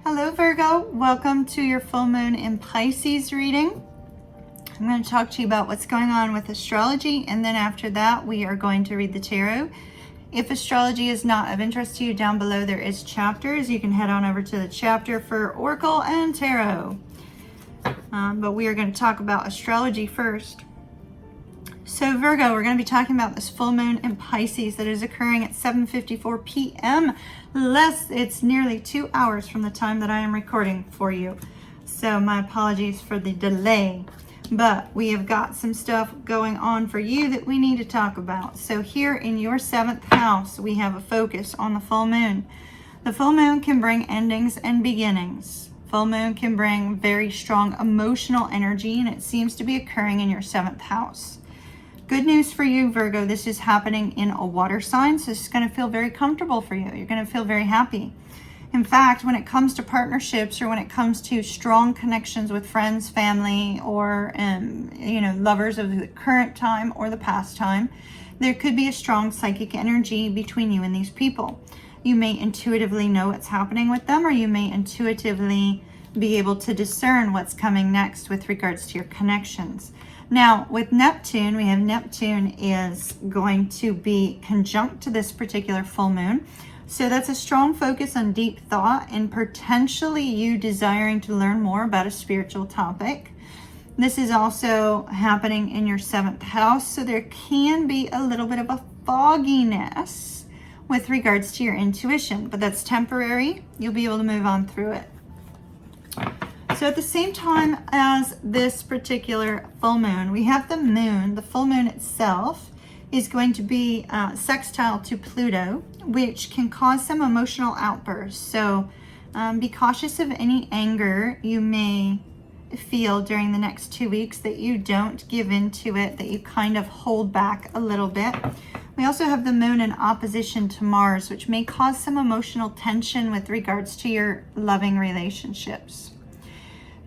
Hello Virgo, welcome to your full moon in Pisces reading. I'm going to talk to you about what's going on with astrology, and then after that we are going to read the tarot. If astrology is not of interest to you, down below there is chapters. You can head on over to the chapter for Oracle and Tarot. But we are going to talk about astrology first. So Virgo, we're going to be talking about this full moon in Pisces that is occurring at 7:54 p.m. It's nearly 2 hours from the time that I am recording for you. So my apologies for the delay. But we have got some stuff going on for you that we need to talk about. So here in your 7th house, we have a focus on the full moon. The full moon can bring endings and beginnings. Full moon can bring very strong emotional energy, and it seems to be occurring in your 7th house. Good news for you, Virgo, this is happening in a water sign, so this is going to feel very comfortable for you. You're going to feel very happy. In fact, when it comes to partnerships or when it comes to strong connections with friends, family, or lovers of the current time or the past time, there could be a strong psychic energy between you and these people. You may intuitively know what's happening with them, or you may intuitively be able to discern what's coming next with regards to your connections. Now, with Neptune, we have Neptune is going to be conjunct to this particular full moon. So that's a strong focus on deep thought and potentially you desiring to learn more about a spiritual topic. This is also happening in your 7th house, so there can be a little bit of a fogginess with regards to your intuition, but that's temporary. You'll be able to move on through it. So at the same time as this particular full moon, we have the moon. The full moon itself is going to be sextile to Pluto, which can cause some emotional outbursts. So be cautious of any anger you may feel during the next 2 weeks, that you don't give into it, that you kind of hold back a little bit. We also have the moon in opposition to Mars, which may cause some emotional tension with regards to your loving relationships.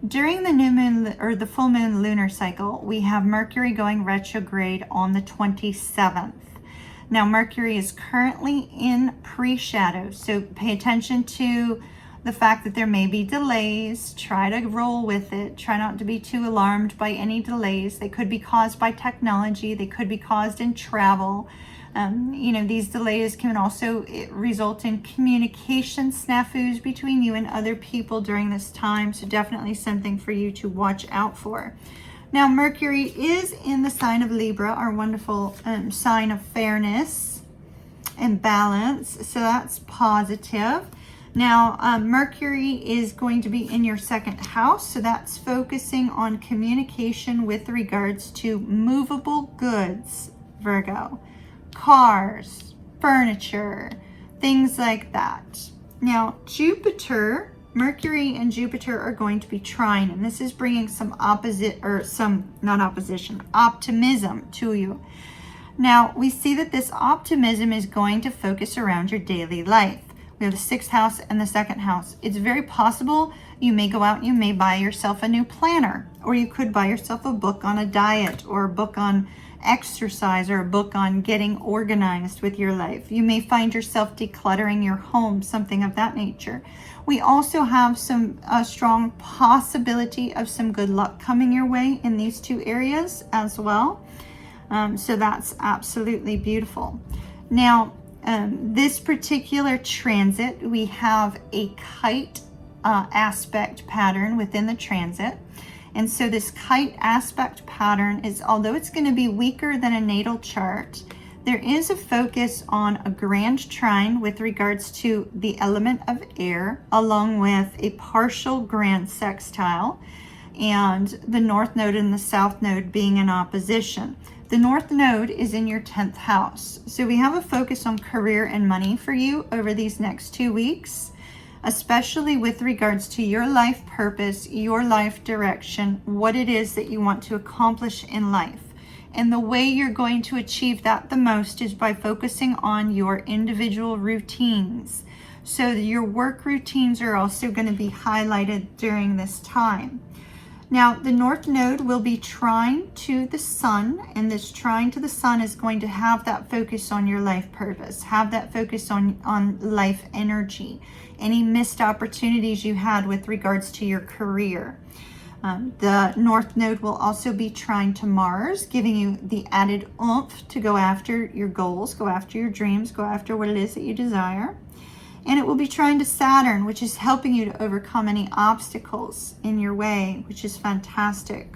During the new moon or the full moon lunar cycle, we have Mercury going retrograde on the 27th. Now, Mercury is currently in pre-shadow, so pay attention to the fact that there may be delays. Try to roll with it. Try not to be too alarmed by any delays. They could be caused by technology. They could be caused in travel. These delays can also result in communication snafus between you and other people during this time. So definitely something for you to watch out for. Now, Mercury is in the sign of Libra, our wonderful sign of fairness and balance. So that's positive. Now, Mercury is going to be in your 2nd house. So that's focusing on communication with regards to movable goods, Virgo. Cars, furniture, things like that. Now, Jupiter, Mercury and Jupiter are going to be trine, and this is bringing some optimism to you. Now, we see that this optimism is going to focus around your daily life. We have the 6th house and the 2nd house. It's very possible you may go out and you may buy yourself a new planner, or you could buy yourself a book on a diet, or a book on exercise, or a book on getting organized with your life. You may find yourself decluttering your home, something of that nature. We also have some strong possibility of some good luck coming your way in these 2 areas as well. So that's absolutely beautiful. Now, this particular transit, we have a kite aspect pattern within the transit. And so this kite aspect pattern is, although it's going to be weaker than a natal chart, there is a focus on a grand trine with regards to the element of air, along with a partial grand sextile, and the north node and the south node being in opposition. The north node is in your 10th house. So we have a focus on career and money for you over these next 2 weeks, especially with regards to your life purpose, your life direction, what it is that you want to accomplish in life. And the way you're going to achieve that the most is by focusing on your individual routines. So your work routines are also going to be highlighted during this time. Now, the North Node will be trine to the Sun, and this trine to the Sun is going to have that focus on your life purpose, have that focus on life energy, any missed opportunities you had with regards to your career. The North Node will also be trine to Mars, giving you the added oomph to go after your goals, go after your dreams, go after what it is that you desire. And it will be trine to Saturn, which is helping you to overcome any obstacles in your way, which is fantastic.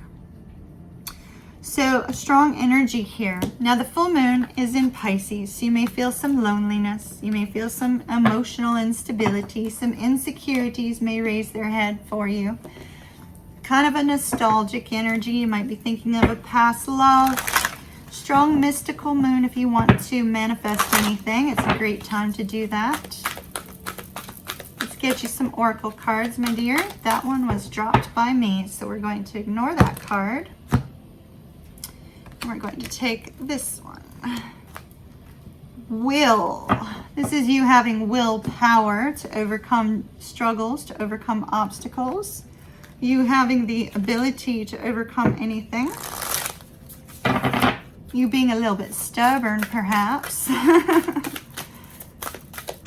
So a strong energy here. Now the full moon is in Pisces, so you may feel some loneliness. You may feel some emotional instability. Some insecurities may raise their head for you. Kind of a nostalgic energy. You might be thinking of a past love. Strong mystical moon if you want to manifest anything. It's a great time to do that. Get you some oracle cards, my dear. That one was dropped by me, so we're going to ignore that card. We're going to take this one. Will. This is you having willpower to overcome struggles, to overcome obstacles. You having the ability to overcome anything. You being a little bit stubborn, perhaps.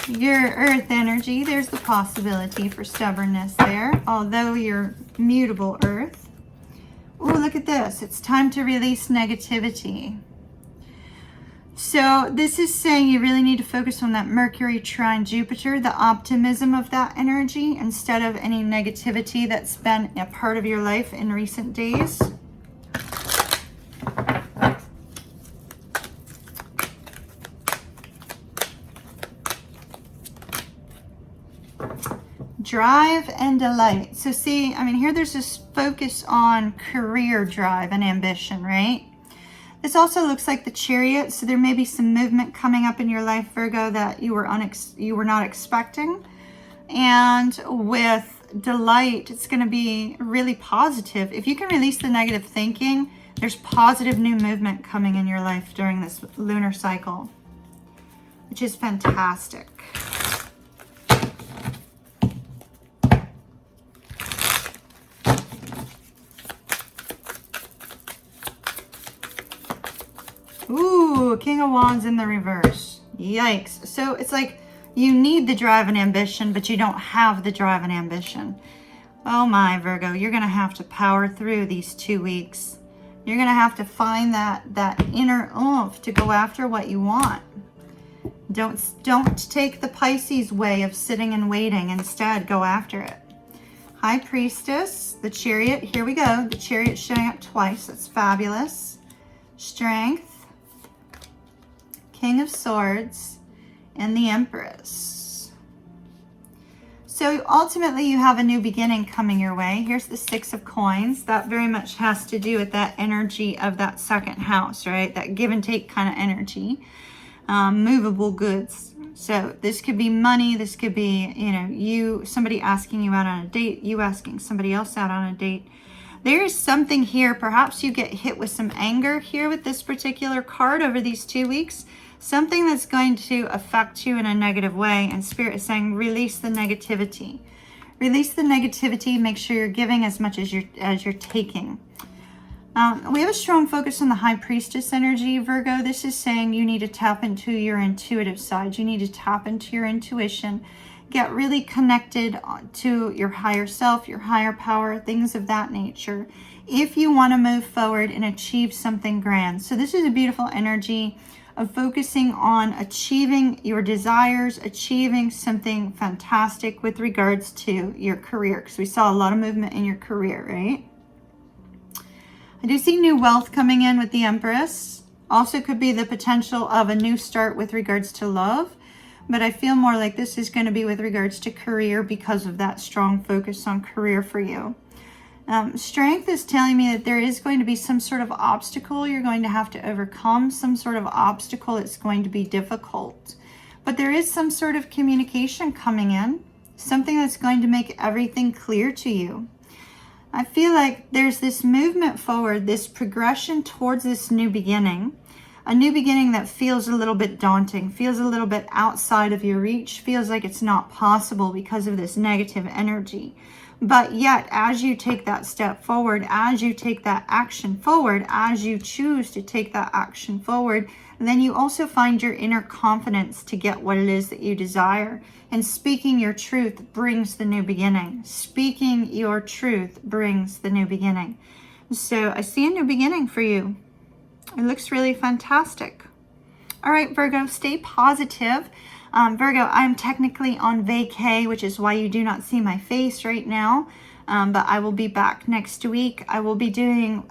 Your earth energy, there's the possibility for stubbornness there, although you're mutable earth. Oh, look at this. It's time to release negativity. So this is saying you really need to focus on that Mercury trine Jupiter, the optimism of that energy, instead of any negativity that's been a part of your life in recent days. Drive and delight. So see, I mean, here there's this focus on career drive and ambition, right? This also looks like the Chariot, so there may be some movement coming up in your life, Virgo, that you were not expecting. And with delight, it's going to be really positive. If you can release the negative thinking, there's positive new movement coming in your life during this lunar cycle, which is fantastic. Ooh, King of Wands in the reverse. Yikes. So it's like you need the drive and ambition, but you don't have the drive and ambition. Oh my, Virgo, you're going to have to power through these 2 weeks. You're going to have to find that inner oomph to go after what you want. Don't take the Pisces way of sitting and waiting. Instead, go after it. High Priestess, the Chariot. Here we go. The Chariot showing up twice. That's fabulous. Strength. King of Swords, and the Empress. So ultimately you have a new beginning coming your way. Here's the Six of Coins. That very much has to do with that energy of that second house, right? That give and take kind of energy. Movable goods. So this could be money. This could be, somebody asking you out on a date, you asking somebody else out on a date. There is something here. Perhaps you get hit with some anger here with this particular card over these 2 weeks. Something that's going to affect you in a negative way. And Spirit is saying, release the negativity. Release the negativity. Make sure you're giving as much as you're taking. We have a strong focus on the High Priestess energy, Virgo. This is saying you need to tap into your intuitive side. You need to tap into your intuition. Get really connected to your higher self, your higher power, things of that nature, if you want to move forward and achieve something grand. So this is a beautiful energy of focusing on achieving your desires, achieving something fantastic with regards to your career, because we saw a lot of movement in your career, right? I do see new wealth coming in with the Empress. Also could be the potential of a new start with regards to love. But I feel more like this is going to be with regards to career because of that strong focus on career for you. Strength is telling me that there is going to be some sort of obstacle you're going to have to overcome, some sort of obstacle that's going to be difficult. But there is some sort of communication coming in, something that's going to make everything clear to you. I feel like there's this movement forward, this progression towards this new beginning. A new beginning that feels a little bit daunting, feels a little bit outside of your reach, feels like it's not possible because of this negative energy. But yet, as you take that step forward, as you take that action forward, as you choose to take that action forward, then you also find your inner confidence to get what it is that you desire. And speaking your truth brings the new beginning. Speaking your truth brings the new beginning. So I see a new beginning for you. It looks really fantastic. All right, Virgo, stay positive. Virgo, I'm technically on vacay, which is why you do not see my face right now. But I will be back next week. I will be doing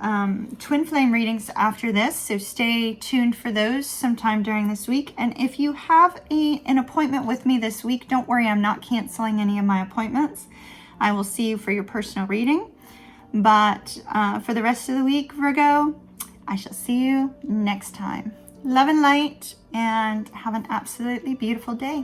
twin flame readings after this, so stay tuned for those sometime during this week. And if you have an appointment with me this week, don't worry, I'm not canceling any of my appointments. I will see you for your personal reading. But for the rest of the week, Virgo, I shall see you next time. Love and light, and have an absolutely beautiful day.